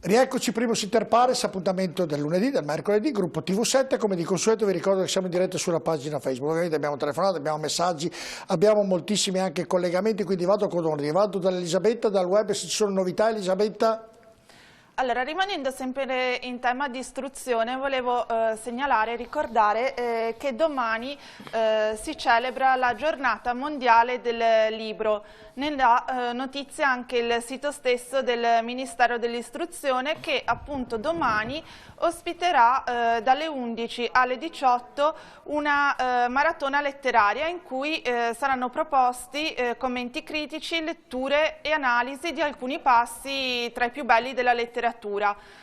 Rieccoci, Primus Inter Pares, appuntamento del lunedì, del mercoledì, gruppo TV7, come di consueto vi ricordo che siamo in diretta sulla pagina Facebook, ovviamente abbiamo telefonato, abbiamo messaggi, abbiamo moltissimi anche collegamenti, quindi vado con ordine, vado da Elisabetta, dal web se ci sono novità. Elisabetta? Allora, rimanendo sempre in tema di istruzione, volevo segnalare e ricordare che domani si celebra la giornata mondiale del libro. Ne dà notizia anche il sito stesso del Ministero dell'Istruzione che appunto domani ospiterà dalle 11 alle 18 una maratona letteraria in cui saranno proposti commenti critici, letture e analisi di alcuni passi tra i più belli della letteratura.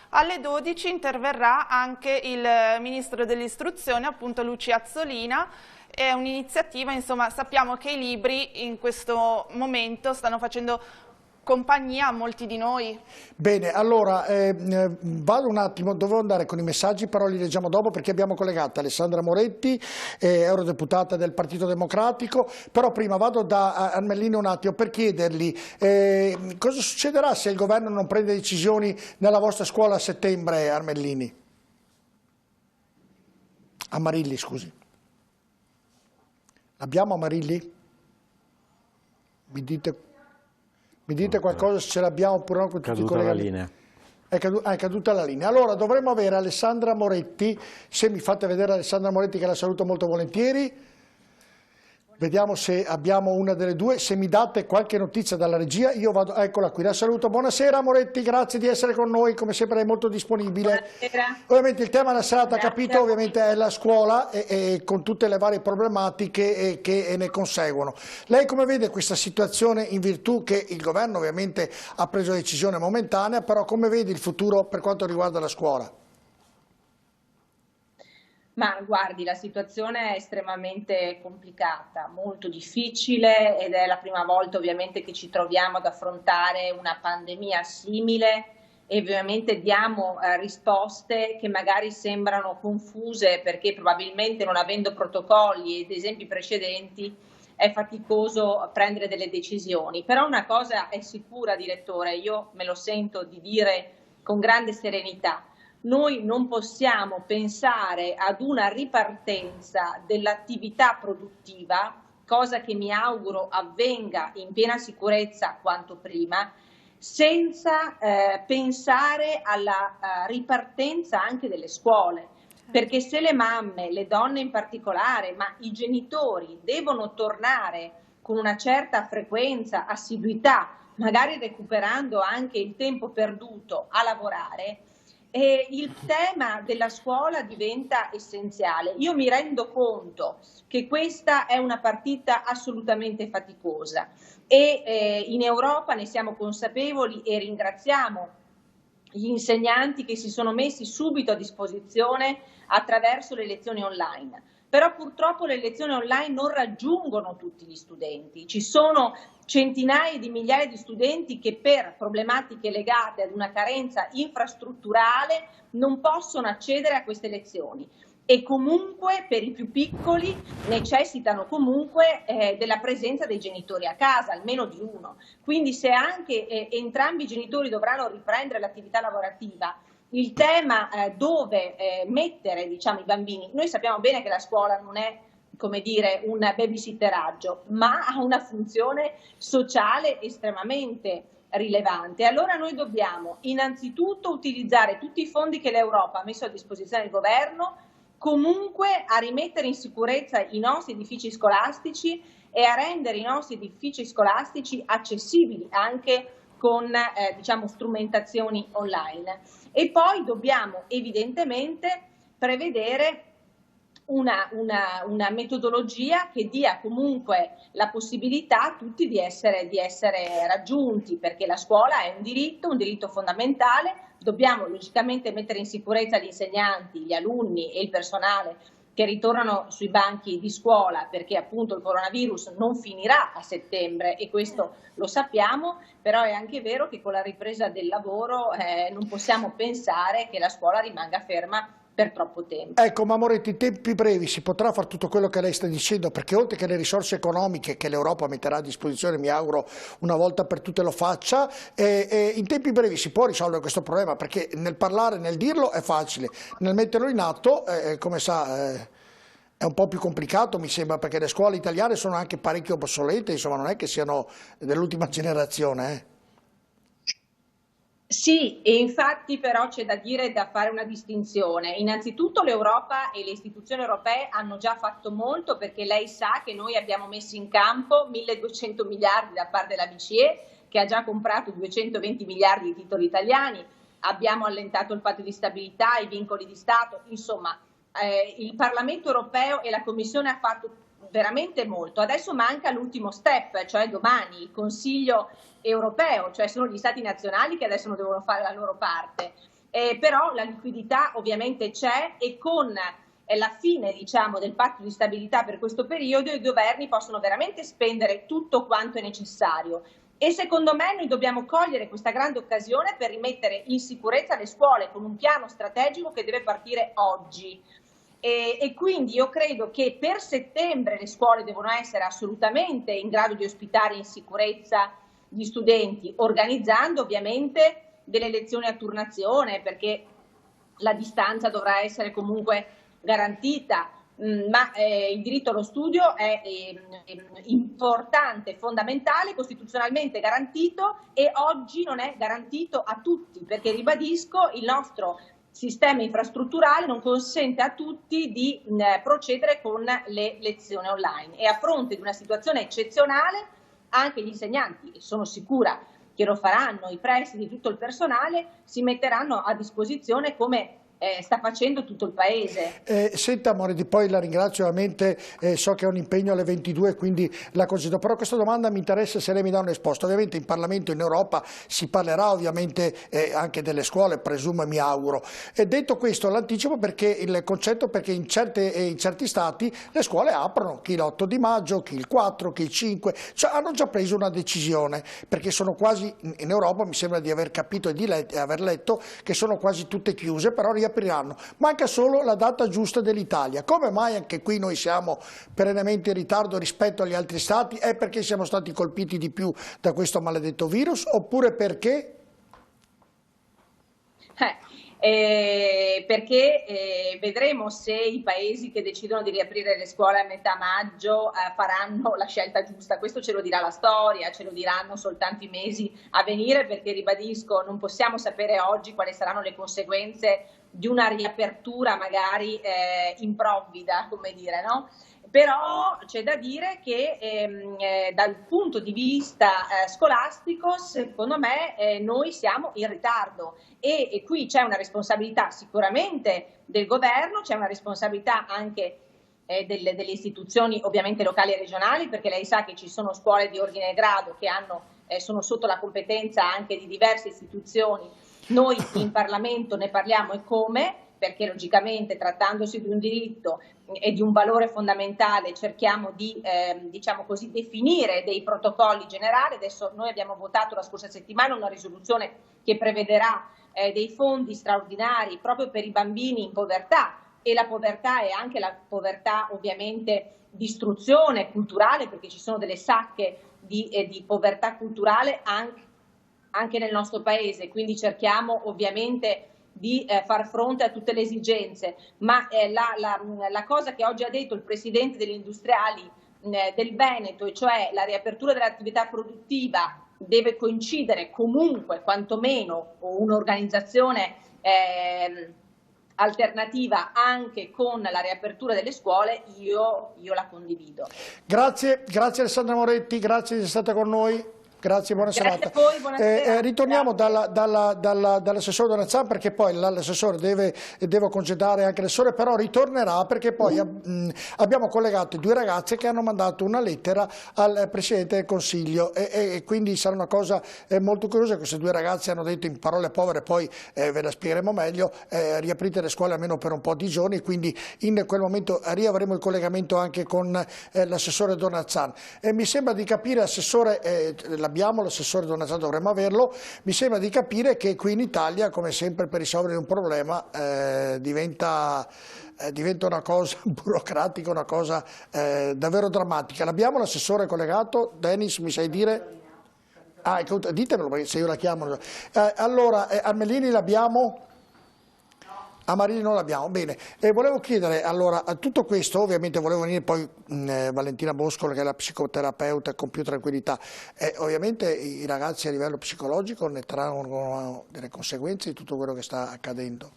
Alle 12 interverrà anche il Ministro dell'Istruzione, appunto Lucia Azzolina. È un'iniziativa, insomma, sappiamo che i libri in questo momento stanno facendo compagnia a molti di noi. Bene, allora vado un attimo, dovevo andare con i messaggi, però li leggiamo dopo perché abbiamo collegato Alessandra Moretti, eurodeputata del Partito Democratico, però prima vado da Armellini un attimo per chiedergli cosa succederà se il governo non prende decisioni nella vostra scuola a settembre, Armellini? Amarilli, scusi. Abbiamo Amarilli? Mi dite qualcosa se ce l'abbiamo oppure no? Con tutti i colleghi. La linea. È caduta la linea. Allora dovremmo avere Alessandra Moretti, se mi fate vedere Alessandra Moretti che la saluto molto volentieri. Vediamo se abbiamo una delle due, se mi date qualche notizia dalla regia, io vado, eccola qui, la saluto. Buonasera Moretti, grazie di essere con noi, come sempre è molto disponibile. Buonasera. Ovviamente il tema della serata, capito, ovviamente è la scuola e con tutte le varie problematiche che ne conseguono. Lei come vede questa situazione in virtù che il governo ovviamente ha preso decisione momentanea, però come vede il futuro per quanto riguarda la scuola? Ma guardi, la situazione è estremamente complicata, molto difficile ed è la prima volta ovviamente che ci troviamo ad affrontare una pandemia simile e ovviamente diamo risposte che magari sembrano confuse perché probabilmente non avendo protocolli ed esempi precedenti è faticoso prendere delle decisioni. Però una cosa è sicura, direttore, io me lo sento di dire con grande serenità. Noi non possiamo pensare ad una ripartenza dell'attività produttiva, cosa che mi auguro avvenga in piena sicurezza quanto prima, senza pensare alla ripartenza anche delle scuole. Perché se le mamme, le donne in particolare, ma i genitori devono tornare con una certa frequenza, assiduità, magari recuperando anche il tempo perduto a lavorare, il tema della scuola diventa essenziale. Io mi rendo conto che questa è una partita assolutamente faticosa e in Europa ne siamo consapevoli e ringraziamo gli insegnanti che si sono messi subito a disposizione attraverso le lezioni online. Però purtroppo le lezioni online non raggiungono tutti gli studenti, ci sono centinaia di migliaia di studenti che per problematiche legate ad una carenza infrastrutturale non possono accedere a queste lezioni e comunque per i più piccoli necessitano comunque della presenza dei genitori a casa, almeno di uno. Quindi se anche entrambi i genitori dovranno riprendere l'attività lavorativa, il tema dove mettere diciamo, i bambini, noi sappiamo bene che la scuola non è come dire un babysitteraggio, ma ha una funzione sociale estremamente rilevante. Allora noi dobbiamo innanzitutto utilizzare tutti i fondi che l'Europa ha messo a disposizione del governo, comunque a rimettere in sicurezza i nostri edifici scolastici e a rendere i nostri edifici scolastici accessibili anche con diciamo, strumentazioni online. E poi dobbiamo evidentemente prevedere una metodologia che dia comunque la possibilità a tutti di essere raggiunti, perché la scuola è un diritto fondamentale, dobbiamo logicamente mettere in sicurezza gli insegnanti, gli alunni e il personale che ritornano sui banchi di scuola perché appunto il coronavirus non finirà a settembre e questo lo sappiamo, però è anche vero che con la ripresa del lavoro non possiamo pensare che la scuola rimanga ferma per troppo tempo. Ecco, ma Moretti, in tempi brevi si potrà fare tutto quello che lei sta dicendo, perché oltre che le risorse economiche che l'Europa metterà a disposizione, mi auguro una volta per tutte lo faccia, in tempi brevi si può risolvere questo problema, perché nel parlare, nel dirlo è facile, nel metterlo in atto, come sa, è un po' più complicato, mi sembra, perché le scuole italiane sono anche parecchio obsolete, insomma non è che siano dell'ultima generazione. Sì, e infatti però c'è da dire e da fare una distinzione. Innanzitutto l'Europa e le istituzioni europee hanno già fatto molto, perché lei sa che noi abbiamo messo in campo 1.200 miliardi da parte della BCE, che ha già comprato 220 miliardi di titoli italiani, abbiamo allentato il patto di stabilità, i vincoli di Stato, insomma il Parlamento europeo e la Commissione ha fatto veramente molto. Adesso manca l'ultimo step, cioè domani il Consiglio europeo, cioè sono gli stati nazionali che adesso non devono fare la loro parte, però la liquidità ovviamente c'è, e con la fine, diciamo, del patto di stabilità per questo periodo i governi possono veramente spendere tutto quanto è necessario. E secondo me noi dobbiamo cogliere questa grande occasione per rimettere in sicurezza le scuole con un piano strategico che deve partire oggi. E quindi io credo che per settembre le scuole devono essere assolutamente in grado di ospitare in sicurezza gli studenti, organizzando ovviamente delle lezioni a turnazione, perché la distanza dovrà essere comunque garantita, ma il diritto allo studio è importante, fondamentale, costituzionalmente garantito, e oggi non è garantito a tutti, perché ribadisco, il nostro sistema infrastrutturale non consente a tutti di procedere con le lezioni online, e a fronte di una situazione eccezionale anche gli insegnanti, sono sicura che lo faranno, i presidi, tutto il personale si metteranno a disposizione come sta facendo tutto il Paese. Senta Moretti, poi la ringrazio ovviamente, so che è un impegno alle 22, quindi la concedo, però questa domanda mi interessa se lei mi dà una risposta. Ovviamente in Parlamento, in Europa, si parlerà ovviamente anche delle scuole, presumo e mi auguro. Detto questo, l'anticipo perché il concetto, perché in certi stati le scuole aprono, chi l'8 di maggio, chi il 4, chi il 5, cioè hanno già preso una decisione, perché sono quasi, in Europa mi sembra di aver capito e di aver letto che sono quasi tutte chiuse, però riapriranno. Manca solo la data giusta dell'Italia. Come mai anche qui noi siamo perennemente in ritardo rispetto agli altri stati? È perché siamo stati colpiti di più da questo maledetto virus, oppure perché? Perché vedremo se i paesi che decidono di riaprire le scuole a metà maggio faranno la scelta giusta. Questo ce lo dirà la storia, ce lo diranno soltanto i mesi a venire, perché ribadisco, non possiamo sapere oggi quali saranno le conseguenze di una riapertura magari improvvida, come dire, no? Però c'è da dire che dal punto di vista scolastico, secondo me, noi siamo in ritardo, e qui c'è una responsabilità sicuramente del governo, c'è una responsabilità anche delle istituzioni ovviamente locali e regionali, perché lei sa che ci sono scuole di ordine e grado che sono sotto la competenza anche di diverse istituzioni. Noi in Parlamento ne parliamo, e come? Perché logicamente, trattandosi di un diritto e di un valore fondamentale, cerchiamo di diciamo così, definire dei protocolli generali. Adesso noi abbiamo votato la scorsa settimana una risoluzione che prevederà dei fondi straordinari proprio per i bambini in povertà, e la povertà è anche la povertà ovviamente di istruzione culturale, perché ci sono delle sacche di povertà culturale anche nel nostro Paese, quindi cerchiamo ovviamente di far fronte a tutte le esigenze, ma la cosa che oggi ha detto il Presidente degli industriali del Veneto, e cioè la riapertura dell'attività produttiva deve coincidere comunque quantomeno un'organizzazione alternativa anche con la riapertura delle scuole, io la condivido. Grazie Alessandra Moretti, grazie di essere stata con noi. Grazie, buona serata. Grazie a voi, buonasera. Ritorniamo dall'assessore Donazzan, perché poi l'assessore devo congedare anche l'assessore, però ritornerà perché poi abbiamo collegato due ragazze che hanno mandato una lettera al Presidente del Consiglio, e quindi sarà una cosa molto curiosa. Queste due ragazze hanno detto in parole povere, poi ve la spiegheremo meglio, riaprite le scuole almeno per un po' di giorni, quindi in quel momento riavremo il collegamento anche con l'assessore Donazzan. Mi sembra di capire, assessore, l'abbiamo l'abbiamo, l'assessore Donatella dovremmo averlo, mi sembra di capire che qui in Italia, come sempre per risolvere un problema, diventa una cosa burocratica, una cosa davvero drammatica. L'abbiamo l'assessore collegato? Denis, mi sai dire? Ditemelo, perché se io la chiamo... allora, Armellini l'abbiamo? A Marini non l'abbiamo, bene. Volevo chiedere, allora, a tutto questo, ovviamente volevo venire poi Valentina Boscolo, che è la psicoterapeuta, con più tranquillità. Ovviamente i ragazzi a livello psicologico ne traggono delle conseguenze di tutto quello che sta accadendo.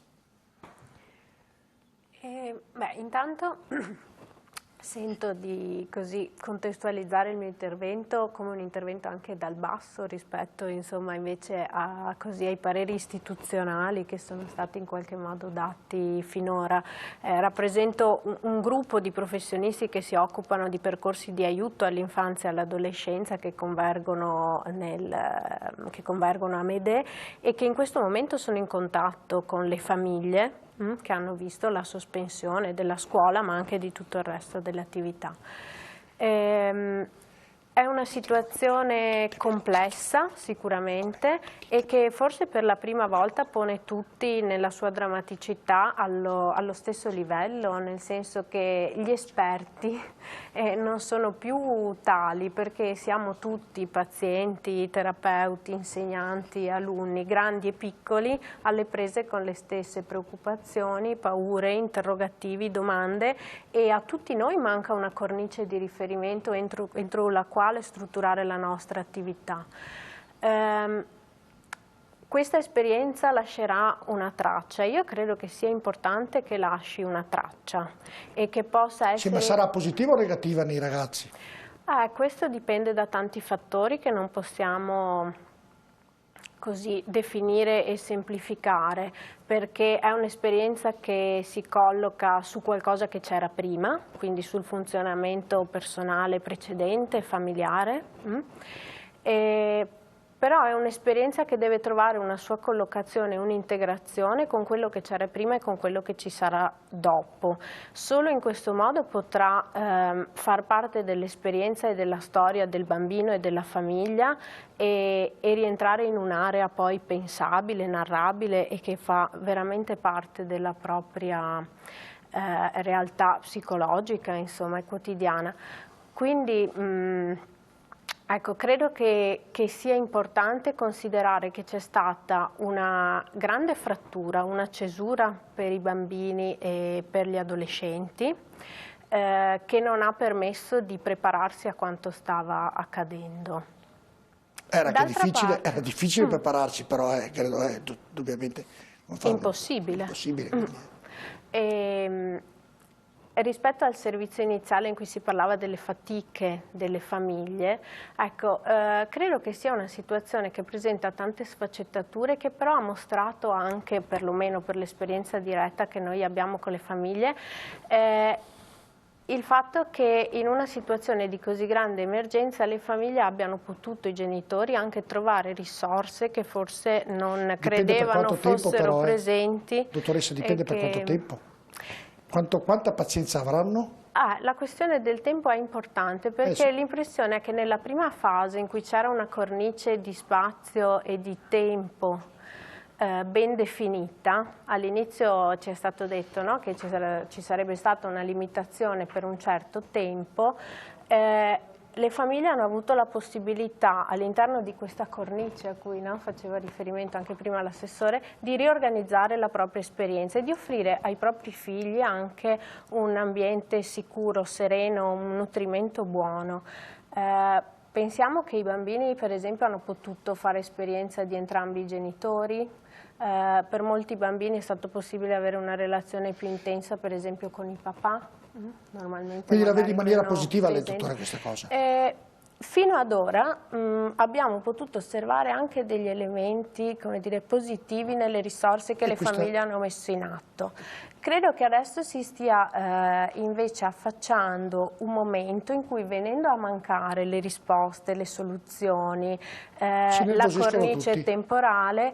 Intanto sento di così contestualizzare il mio intervento come un intervento anche dal basso rispetto insomma invece ai pareri istituzionali che sono stati in qualche modo dati finora. Rappresento un gruppo di professionisti che si occupano di percorsi di aiuto all'infanzia e all'adolescenza che convergono a MEDE e che in questo momento sono in contatto con le famiglie che hanno visto la sospensione della scuola ma anche di tutto il resto delle attività. È una situazione complessa sicuramente e che forse per la prima volta pone tutti nella sua drammaticità allo stesso livello, nel senso che gli esperti non sono più tali perché siamo tutti pazienti, terapeuti, insegnanti, alunni, grandi e piccoli, alle prese con le stesse preoccupazioni, paure, interrogativi, domande e a tutti noi manca una cornice di riferimento entro la quale strutturare la nostra attività. Questa esperienza lascerà una traccia. Io credo che sia importante che lasci una traccia e che possa essere... Sì, ma sarà positiva o negativa nei ragazzi? Questo dipende da tanti fattori che non possiamo così definire e semplificare, perché è un'esperienza che si colloca su qualcosa che c'era prima, quindi sul funzionamento personale precedente, familiare, però è un'esperienza che deve trovare una sua collocazione, un'integrazione con quello che c'era prima e con quello che ci sarà dopo. Solo in questo modo potrà far parte dell'esperienza e della storia del bambino e della famiglia e rientrare in un'area poi pensabile, narrabile e che fa veramente parte della propria realtà psicologica, insomma, e quotidiana. Quindi ecco, credo che sia importante considerare che c'è stata una grande frattura, una cesura per i bambini e per gli adolescenti che non ha permesso di prepararsi a quanto stava accadendo. Era difficile prepararsi, però credo indubbiamente impossibile. Rispetto al servizio iniziale in cui si parlava delle fatiche delle famiglie, ecco, credo che sia una situazione che presenta tante sfaccettature che però ha mostrato anche, perlomeno per l'esperienza diretta che noi abbiamo con le famiglie, il fatto che in una situazione di così grande emergenza le famiglie abbiano potuto, i genitori, anche trovare risorse che forse non credevano fossero presenti. Dottoressa, dipende per quanto tempo? Quanta pazienza avranno? La questione del tempo è importante perché l'impressione è che nella prima fase in cui c'era una cornice di spazio e di tempo ben definita, all'inizio ci è stato detto, no, che ci sarebbe stata una limitazione per un certo tempo, le famiglie hanno avuto la possibilità all'interno di questa cornice a cui faceva riferimento anche prima l'assessore, di riorganizzare la propria esperienza e di offrire ai propri figli anche un ambiente sicuro, sereno, un nutrimento buono. Pensiamo che i bambini per esempio hanno potuto fare esperienza di entrambi i genitori, per molti bambini è stato possibile avere una relazione più intensa per esempio con il papà. Normalmente quindi la vedi in maniera positiva lei, dottore, questa cosa? Fino ad ora abbiamo potuto osservare anche degli elementi, come dire, positivi nelle risorse che le famiglie hanno messo in atto. Credo che adesso si stia invece affacciando un momento in cui, venendo a mancare le risposte, le soluzioni, la cornice tutti. temporale,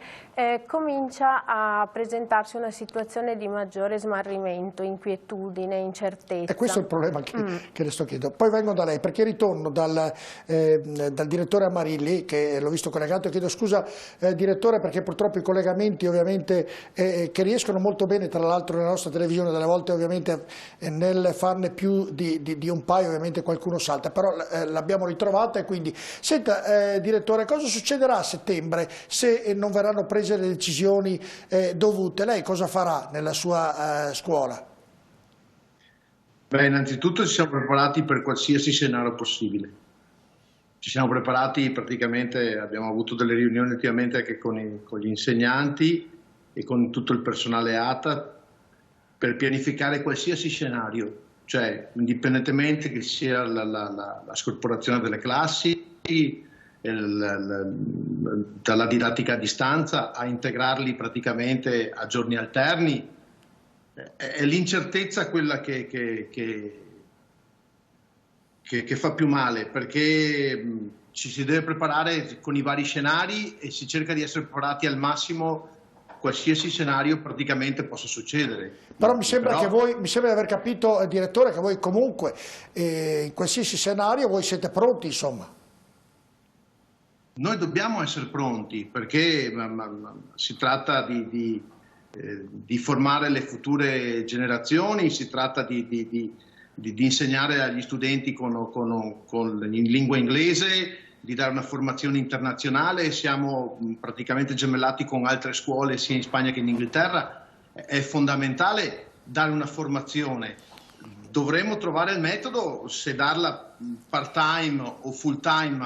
comincia a presentarsi una situazione di maggiore smarrimento, inquietudine, incertezza. E questo è il problema che le sto chiedendo. Poi vengo da lei, perché ritorno dal direttore Amarilli, che l'ho visto collegato, e chiedo scusa direttore, perché purtroppo i collegamenti ovviamente che riescono molto bene, tra l'altro nella nostra televisione, delle volte ovviamente nel farne più di un paio ovviamente qualcuno salta, però l'abbiamo ritrovata. E quindi, senta direttore, cosa succederà a settembre se non verranno prese le decisioni dovute? Lei cosa farà nella sua scuola? Beh, innanzitutto ci siamo preparati per qualsiasi scenario possibile. Ci siamo preparati praticamente, abbiamo avuto delle riunioni ultimamente anche con gli insegnanti e con tutto il personale ATA per pianificare qualsiasi scenario, cioè indipendentemente che sia la scorporazione delle classi, dalla didattica a distanza a integrarli praticamente a giorni alterni. È l'incertezza quella che fa più male, perché ci si deve preparare con i vari scenari e si cerca di essere preparati al massimo qualsiasi scenario praticamente possa succedere. Però mi sembra che voi, mi sembra di aver capito, direttore, che voi comunque in qualsiasi scenario voi siete pronti, insomma. Noi dobbiamo essere pronti, perché si tratta di formare le future generazioni, si tratta di insegnare agli studenti in lingua inglese, di dare una formazione internazionale. Siamo praticamente gemellati con altre scuole sia in Spagna che in Inghilterra. È fondamentale dare una formazione. Dovremmo trovare il metodo se darla part-time o full-time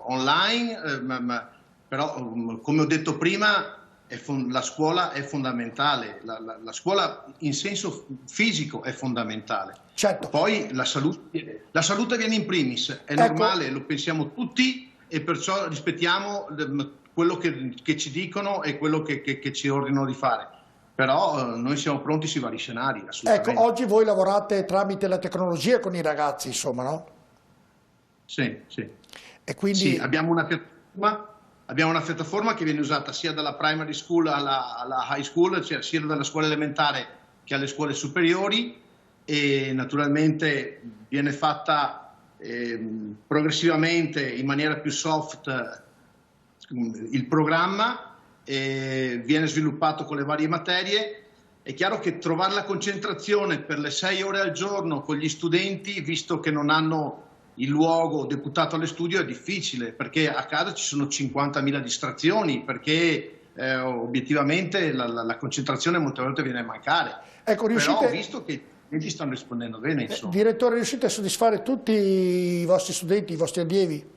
online, però come ho detto prima la scuola è fondamentale, la scuola in senso fisico è fondamentale. Certo. Poi la salute viene in primis, è normale, lo pensiamo tutti e perciò rispettiamo quello che ci dicono e quello che ci ordinano di fare. Però noi siamo pronti sui vari scenari, assolutamente. Ecco, oggi voi lavorate tramite la tecnologia con i ragazzi, insomma, no? Sì, sì. E quindi... Sì, abbiamo una piattaforma che viene usata sia dalla primary school alla high school, cioè sia dalla scuola elementare che alle scuole superiori, e naturalmente viene fatta progressivamente in maniera più soft il programma, viene sviluppato con le varie materie. È chiaro che trovare la concentrazione per le 6 ore al giorno con gli studenti, visto che non hanno il luogo deputato allo studio, è difficile, perché a casa ci sono 50.000 distrazioni, perché obiettivamente la concentrazione molte volte viene a mancare. Ecco, però ho visto che gli stanno rispondendo bene, insomma. Direttore, riuscite a soddisfare tutti i vostri studenti, i vostri allievi?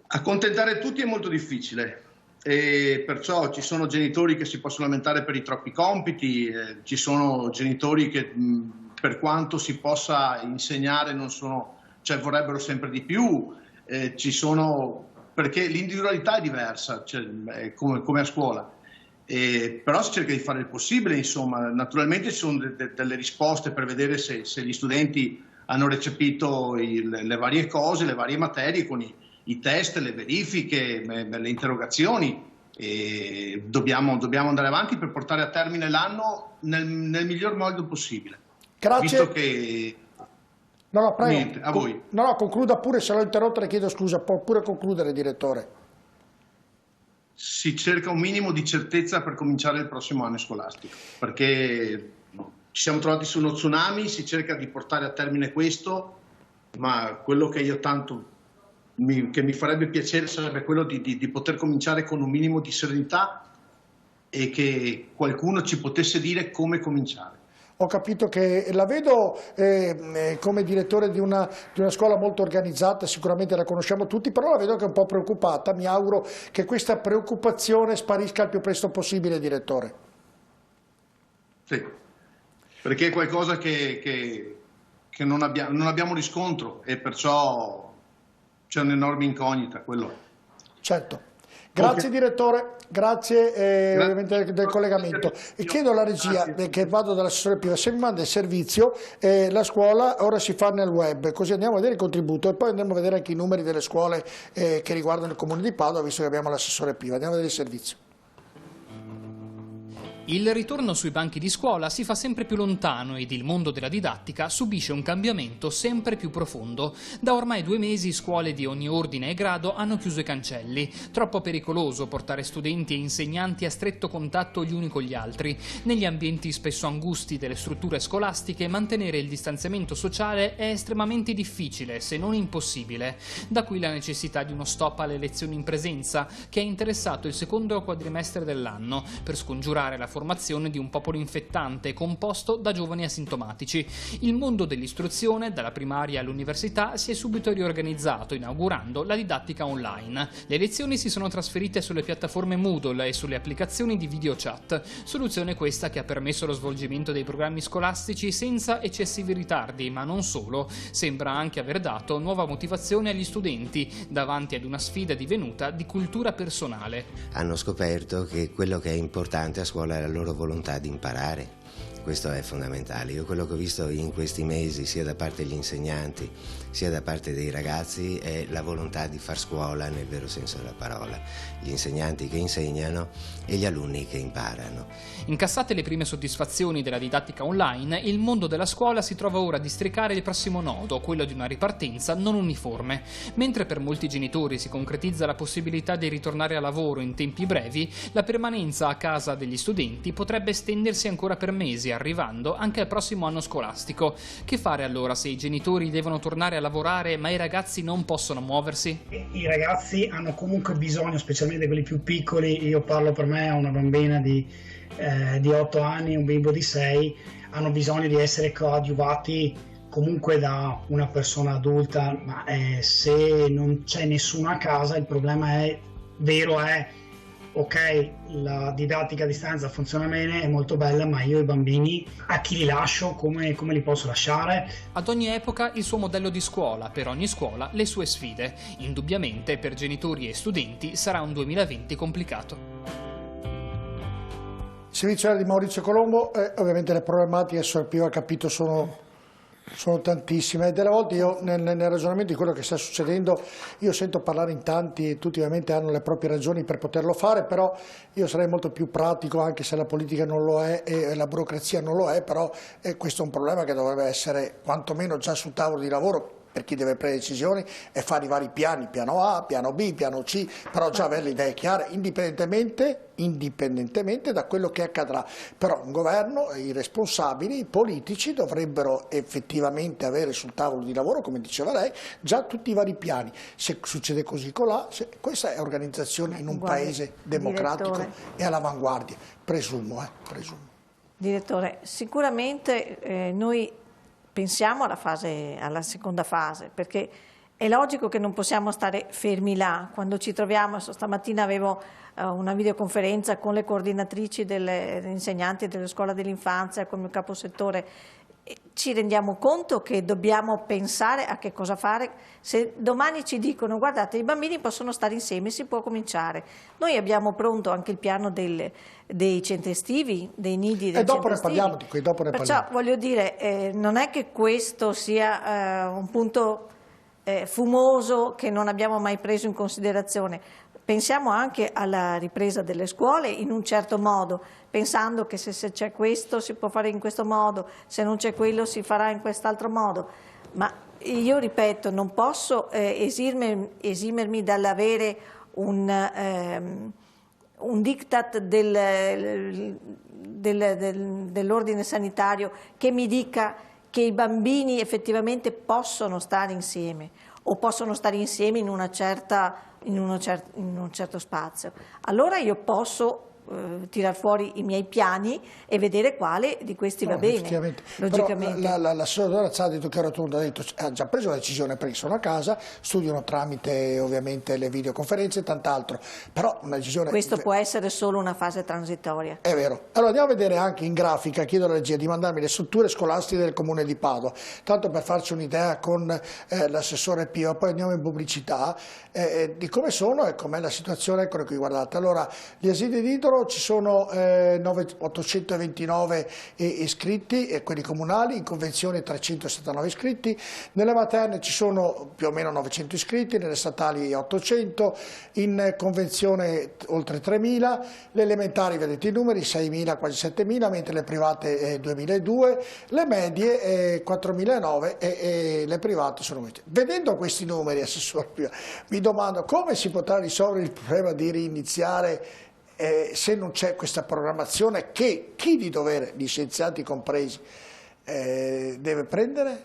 Accontentare tutti è molto difficile, e perciò ci sono genitori che si possono lamentare per i troppi compiti, ci sono genitori che per quanto si possa insegnare cioè vorrebbero sempre di più, perché l'individualità è diversa, cioè, come a scuola. Però si cerca di fare il possibile, insomma. Naturalmente ci sono delle risposte per vedere se gli studenti hanno recepito le varie cose, le varie materie, con i test, le verifiche, le interrogazioni, e dobbiamo andare avanti per portare a termine l'anno nel miglior modo possibile. Grazie. Visto che... No, prego. Niente, a voi. No, concluda pure, se l'ho interrotto le chiedo scusa, può pure concludere, direttore. Si cerca un minimo di certezza per cominciare il prossimo anno scolastico, perché ci siamo trovati su uno tsunami, si cerca di portare a termine questo, ma quello che io tanto che mi farebbe piacere sarebbe quello di poter cominciare con un minimo di serenità e che qualcuno ci potesse dire come cominciare. Ho capito che la vedo come direttore di una scuola molto organizzata, sicuramente la conosciamo tutti, però la vedo che è un po' preoccupata. Mi auguro che questa preoccupazione sparisca il più presto possibile, direttore. Sì, perché è qualcosa che non abbiamo riscontro, e perciò c'è un'enorme incognita, quello è. Certo. Grazie direttore, grazie ovviamente del collegamento. E chiedo alla regia, che vado dall'assessore Piva, se mi manda il servizio, la scuola ora si fa nel web, così andiamo a vedere il contributo e poi andremo a vedere anche i numeri delle scuole che riguardano il comune di Padova, visto che abbiamo l'assessore Piva. Andiamo a vedere il servizio. Il ritorno sui banchi di scuola si fa sempre più lontano ed il mondo della didattica subisce un cambiamento sempre più profondo. Da ormai 2 mesi scuole di ogni ordine e grado hanno chiuso i cancelli. Troppo pericoloso portare studenti e insegnanti a stretto contatto gli uni con gli altri. Negli ambienti spesso angusti delle strutture scolastiche mantenere il distanziamento sociale è estremamente difficile, se non impossibile. Da qui la necessità di uno stop alle lezioni in presenza, che ha interessato il secondo quadrimestre dell'anno, per scongiurare la formazione di un popolo infettante composto da giovani asintomatici. Il mondo dell'istruzione, dalla primaria all'università, si è subito riorganizzato inaugurando la didattica online. Le lezioni si sono trasferite sulle piattaforme Moodle e sulle applicazioni di video chat, soluzione questa che ha permesso lo svolgimento dei programmi scolastici senza eccessivi ritardi, ma non solo. Sembra anche aver dato nuova motivazione agli studenti davanti ad una sfida divenuta di cultura personale. Hanno scoperto che quello che è importante a scuola è la loro volontà di imparare. Questo è fondamentale. Io quello che ho visto in questi mesi, sia da parte degli insegnanti, sia da parte dei ragazzi, è la volontà di far scuola nel vero senso della parola. Gli insegnanti che insegnano e gli alunni che imparano. Incassate le prime soddisfazioni della didattica online, il mondo della scuola si trova ora a districare il prossimo nodo, quello di una ripartenza non uniforme. Mentre per molti genitori si concretizza la possibilità di ritornare a lavoro in tempi brevi, la permanenza a casa degli studenti potrebbe estendersi ancora per mesi, arrivando anche al prossimo anno scolastico. Che fare allora se i genitori devono tornare a lavorare ma i ragazzi non possono muoversi? I ragazzi hanno comunque bisogno, specialmente quelli più piccoli, io parlo per me, ho una bambina di 8 anni, un bimbo di 6, hanno bisogno di essere coadiuvati comunque da una persona adulta, ma se non c'è nessuno a casa il problema è ok, la didattica a distanza funziona bene, è molto bella, ma io i bambini a chi li lascio, come li posso lasciare? Ad ogni epoca il suo modello di scuola, per ogni scuola le sue sfide. Indubbiamente per genitori e studenti sarà un 2020 complicato. Il servizio di Maurizio Colombo, ovviamente le problematiche, il Piva ha capito, sono tantissime, e delle volte io nel ragionamento di quello che sta succedendo io sento parlare in tanti e tutti ovviamente hanno le proprie ragioni per poterlo fare, però io sarei molto più pratico, anche se la politica non lo è e la burocrazia non lo è, però questo è un problema che dovrebbe essere quantomeno già sul tavolo di lavoro per chi deve prendere decisioni e fare i vari piani, piano A, piano B, piano C, però già avere le idee chiare indipendentemente da quello che accadrà. Però un governo, i responsabili, i politici dovrebbero effettivamente avere sul tavolo di lavoro, come diceva lei, già tutti i vari piani. Se succede così colà, questa è organizzazione in un paese democratico e all'avanguardia, presumo. Direttore, sicuramente noi pensiamo alla seconda fase, perché è logico che non possiamo stare fermi là. Quando ci troviamo, stamattina avevo una videoconferenza con le coordinatrici delle insegnanti delle scuole dell'infanzia, con il caposettore, ci rendiamo conto che dobbiamo pensare a che cosa fare. Se domani ci dicono guardate i bambini possono stare insieme, si può cominciare. Noi abbiamo pronto anche il piano dei centri estivi, dei nidi dei dopo ne parliamo di qui, Perciò voglio dire, non è che questo sia un punto fumoso che non abbiamo mai preso in considerazione. Pensiamo anche alla ripresa delle scuole in un certo modo, pensando che se c'è questo si può fare in questo modo, se non c'è quello si farà in quest'altro modo. Ma io ripeto, non posso esimermi dall'avere un diktat dell'ordine sanitario che mi dica che i bambini effettivamente possono stare insieme o possono stare insieme in un certo spazio. Allora io posso tirar fuori i miei piani e vedere quale di questi va bene. Logicamente. Però la signora Zazza ha detto che Rotondo ha già preso la decisione perché sono a casa, studiano tramite ovviamente le videoconferenze e tant'altro, però una decisione... Questo può essere solo una fase transitoria. È vero. Allora andiamo a vedere anche in grafica, chiedo alla regia di mandarmi le strutture scolastiche del Comune di Padova, tanto per farci un'idea con l'assessore Pio, poi andiamo in pubblicità, di come sono e com'è la situazione. Eccolo qui, guardate. Allora, gli asili nido ci sono 829 iscritti, quelli comunali, in convenzione 379 iscritti, nelle materne ci sono più o meno 900 iscritti, nelle statali 800, in convenzione oltre 3.000, le elementari vedete i numeri 6.000, quasi 7.000, mentre le private 2.200, le medie 4.009 e le private sono queste. Vedendo questi numeri, assessore Pio, mi domando come si potrà risolvere il problema di riniziare se non c'è questa programmazione che chi di dovere, gli scienziati compresi, deve prendere?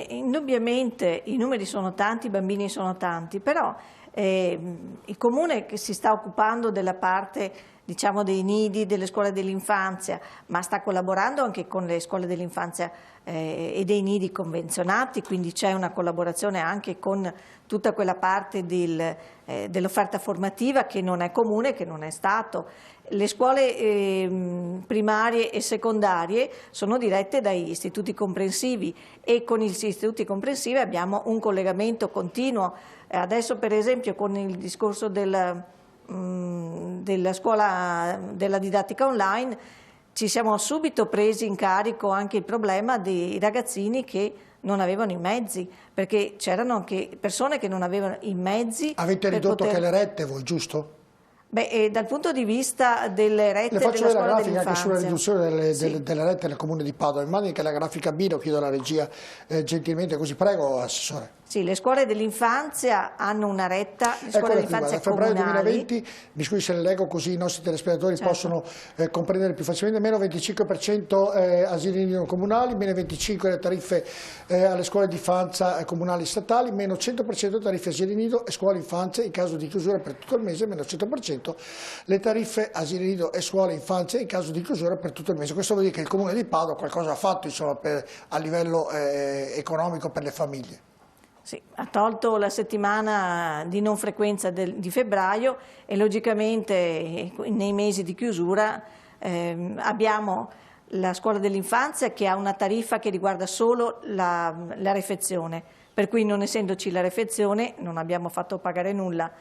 Indubbiamente i numeri sono tanti, i bambini sono tanti, però il Comune che si sta occupando della parte, diciamo, dei nidi, delle scuole dell'infanzia, ma sta collaborando anche con le scuole dell'infanzia e dei nidi convenzionati, quindi c'è una collaborazione anche con tutta quella parte dell'offerta formativa che non è comune, che non è Stato. Le scuole primarie e secondarie sono dirette dagli istituti comprensivi e con gli istituti comprensivi abbiamo un collegamento continuo. Adesso per esempio con il discorso della scuola della didattica online ci siamo subito presi in carico anche il problema dei ragazzini che non avevano i mezzi, perché c'erano anche persone che non avevano i mezzi. Avete ridotto anche le rette voi, giusto? Beh, dal punto di vista delle rette della scuola dell'infanzia. Le faccio vedere la grafica anche sulla riduzione delle rette nel Comune di Padova. Immagini che la grafica B, lo chiedo alla regia gentilmente, così prego, Assessore. Sì, le scuole dell'infanzia hanno una retta, le scuole dell'infanzia comunali. Febbraio 2020, mi scusi se le leggo così i nostri telespettatori possono comprendere più facilmente, meno 25% asili nido comunali, meno 25% le tariffe alle scuole di infanzia comunali statali, meno 100% tariffe asili nido e scuole infanzia in caso di chiusura per tutto il mese, meno 100% le tariffe asili nido e scuole infanzia in caso di chiusura per tutto il mese. Questo vuol dire che il Comune di Padova qualcosa ha fatto, insomma, a livello economico per le famiglie. Sì, ha tolto la settimana di non frequenza di febbraio e logicamente nei mesi di chiusura abbiamo la scuola dell'infanzia che ha una tariffa che riguarda solo la refezione, per cui non essendoci la refezione non abbiamo fatto pagare nulla.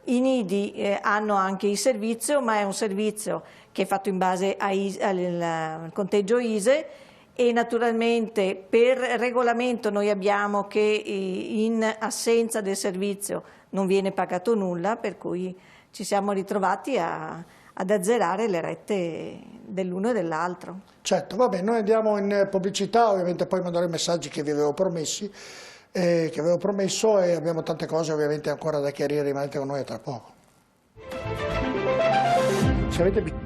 I nidi hanno anche il servizio, ma è un servizio che è fatto in base al conteggio ISEE, e naturalmente per regolamento noi abbiamo che in assenza del servizio non viene pagato nulla, per cui ci siamo ritrovati ad azzerare le rette dell'uno e dell'altro. Certo, va bene, noi andiamo in pubblicità, ovviamente poi manderò i messaggi che vi avevo promesso e abbiamo tante cose ovviamente ancora da chiarire, rimanete con noi a tra poco. Se avete